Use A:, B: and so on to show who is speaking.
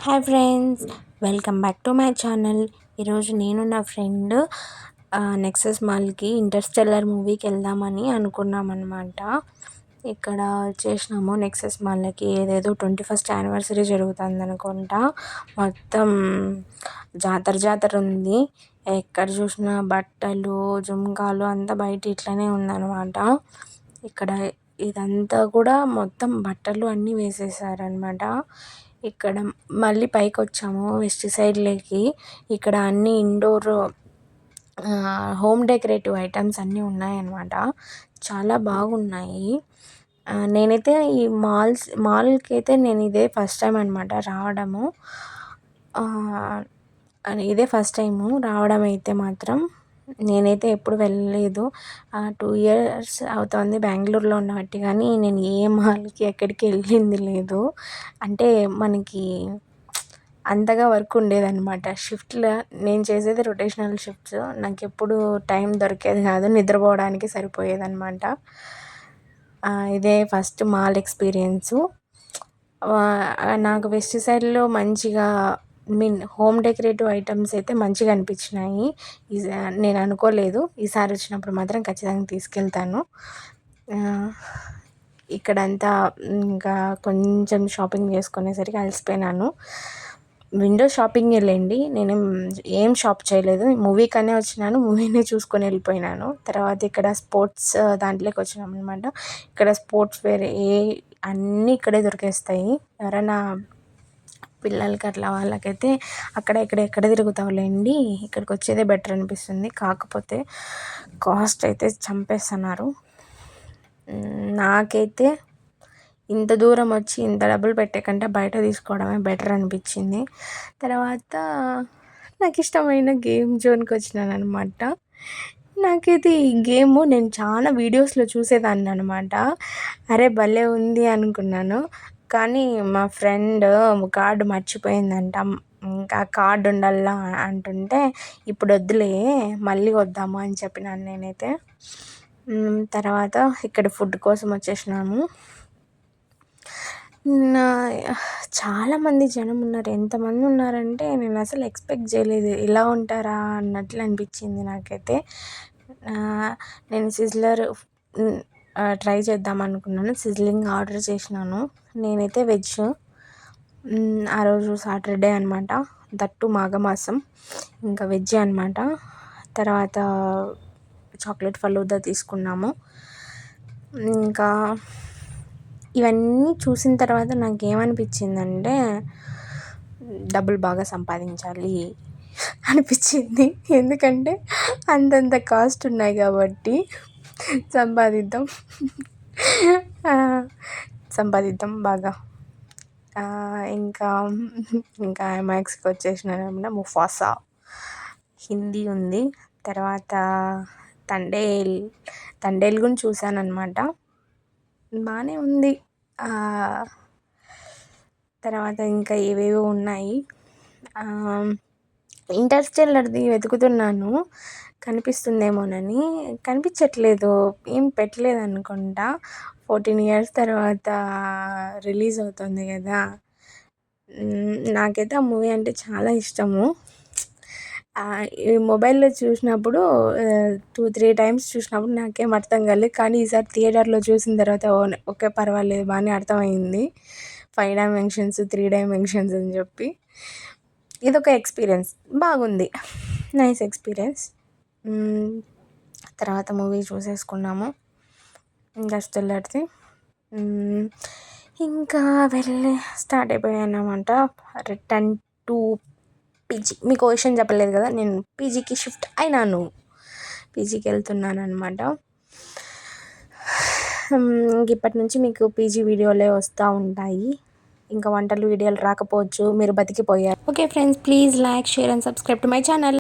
A: Hi friends, welcome back to my channel. ఈరోజు నేను నా ఫ్రెండ్ నెక్సెస్ మాల్కి ఇంటర్స్టెల్లర్ మూవీకి వెళ్దామని అనుకున్నామన్నమాట. ఇక్కడ వచ్చేసినాము నెక్సెస్ మాల్కి. ఏదేదో 21st యానివర్సరీ జరుగుతుంది అనుకుంటా. మొత్తం జాతర ఉంది. ఎక్కడ చూసినా బట్టలు, జుంకాలు అంతా బయట ఇట్లనే ఉందన్నమాట. ఇక్కడ ఇదంతా కూడా మొత్తం బట్టలు అన్నీ వేసేసారనమాట. ఇక్కడ మళ్ళీ పైకి వచ్చాము వెస్ట్ సైడ్లోకి. ఇక్కడ అన్ని ఇండోర్ హోమ్ డెకరేటివ్ ఐటమ్స్ అన్నీ ఉన్నాయన్నమాట. చాలా బాగున్నాయి. నేనైతే ఈ మాల్కి అయితే నేను ఇదే ఫస్ట్ టైం అనమాట రావడము. ఇదే ఫస్ట్ టైము రావడం అయితే మాత్రం. నేనైతే ఎప్పుడు వెళ్ళలేదు. 2 years అవుతుంది బెంగళూరులో ఉండబట్టి. కానీ నేను ఏ మాల్కి ఎక్కడికి వెళ్ళింది లేదు. అంటే మనకి అంతగా వర్క్ ఉండేదన్నమాట. షిఫ్ట్లో నేను చేసేది రొటేషనల్ షిఫ్ట్స్. నాకు ఎప్పుడు టైం దొరికేది కాదు, నిద్రపోవడానికి సరిపోయేదన్నమాట. ఇదే ఫస్ట్ మాల్ ఎక్స్పీరియన్సు. నాకు వెస్ట్ సైడ్లో మంచిగా హోమ్ డెకరేటివ్ ఐటమ్స్ అయితే మంచిగా అనిపించినాయి. నేను అనుకోలేదు, ఈసారి వచ్చినప్పుడు మాత్రం ఖచ్చితంగా తీసుకెళ్తాను. ఇక్కడంతా ఇంకా కొంచెం షాపింగ్ చేసుకునేసరికి అలసిపోయినాను. విండో షాపింగ్ వెళ్ళండి, నేను ఏం షాప్ చేయలేదు. మూవీకనే వచ్చినాను, మూవీనే చూసుకొని వెళ్ళిపోయినాను. తర్వాత ఇక్కడ స్పోర్ట్స్ దాంట్లోకి వచ్చినాం అనమాట. ఇక్కడ స్పోర్ట్స్ వేర్ అన్నీ ఇక్కడే దొరికేస్తాయి. ఎవరైనా పిల్లలకి అట్లా వాళ్ళకైతే అక్కడ ఎక్కడ తిరుగుతావులేండి, ఇక్కడికి వచ్చేదే బెటర్ అనిపిస్తుంది. కాకపోతే కాస్ట్ అయితే చంపేస్తున్నారు. నాకైతే ఇంత దూరం వచ్చి ఇంత డబ్బులు పెట్టే కంటే బయట తీసుకోవడమే బెటర్ అనిపించింది. తర్వాత నాకు ఇష్టమైన గేమ్ జోన్కి వచ్చినాను అనమాట. నాకైతే ఈ గేమ్ నేను చాలా వీడియోస్లో చూసేదాన్ని అనమాట. అరే భలే ఉంది అనుకున్నాను. కానీ మా ఫ్రెండ్ కార్డు మర్చిపోయిందంట. ఇంకా కార్డు ఉండాలా అంటుంటే ఇప్పుడు వద్దులే మళ్ళీ వద్దాము అని చెప్పినాను నేనైతే. తర్వాత ఇక్కడ ఫుడ్ కోసం వచ్చేసినాము. చాలామంది జనం ఉన్నారు. ఎంతమంది ఉన్నారంటే నేను అసలు ఎక్స్పెక్ట్ చేయలేదు, ఇలా ఉంటారా అన్నట్లు అనిపించింది నాకైతే. నేను సిజ్లర్ ట్రై చేద్దాం అనుకున్నాను. సిజ్లింగ్ ఆర్డర్ చేసినాను. నేనైతే వెజ్. ఆ రోజు సాటర్డే అనమాట, దట్టు మాఘమాసం, ఇంకా వెజ్ అనమాట. తర్వాత చాక్లెట్ ఫలూదా తీసుకున్నాము. ఇంకా ఇవన్నీ చూసిన తర్వాత నాకు ఏమనిపించిందంటే డబ్బులు బాగా సంపాదించాలి అనిపించింది. ఎందుకంటే అంతంత కాస్ట్ ఉన్నాయి కాబట్టి సంపాదిద్దాం బాగా. ఇంకా ఐమాక్స్కి వచ్చేసినాను. ముఫాసా హిందీ ఉంది. తర్వాత తండేల్ కూడా చూశాను అనమాట. బాగానే ఉంది. తర్వాత ఇంకా ఏవేవో ఉన్నాయి. ఇంటర్స్టెల్లర్ది వెతుకుతున్నాను కనిపిస్తుందేమోనని, కనిపించట్లేదు. ఏం పెట్టలేదు అనుకుంటా. 14 years తర్వాత రిలీజ్ అవుతుంది కదా. నాకైతే ఆ మూవీ అంటే చాలా ఇష్టము. ఈ మొబైల్లో చూసినప్పుడు 2-3 times చూసినప్పుడు నాకేం అర్థం కాలేదు. కానీ ఈసారి థియేటర్లో చూసిన తర్వాత ఓకే పర్వాలేదు బాగానే అర్థమైంది. 5 dimensions 3 dimensions అని చెప్పి ఇదొక ఎక్స్పీరియన్స్ బాగుంది. Nice experience. తర్వాత మూవీ చూసేసుకున్నాము ఇంటర్స్టెల్లర్ది. ఇంకా వెళ్ళి స్టార్ట్ అయిపోయాను అన్నమాట. Return to PG. మీకు విషయం చెప్పలేదు కదా, నేను పీజీకి షిఫ్ట్ అయినాను. పీజీకి వెళ్తున్నాను అనమాట. ఇప్పటి నుంచి మీకు పీజీ వీడియోలే వస్తూ ఉంటాయి. ఇంకా వంటలు వీడియోలు రాకపోవచ్చు, మీరు బతికిపోయారు. Okay friends, please like, share and subscribe to my channel.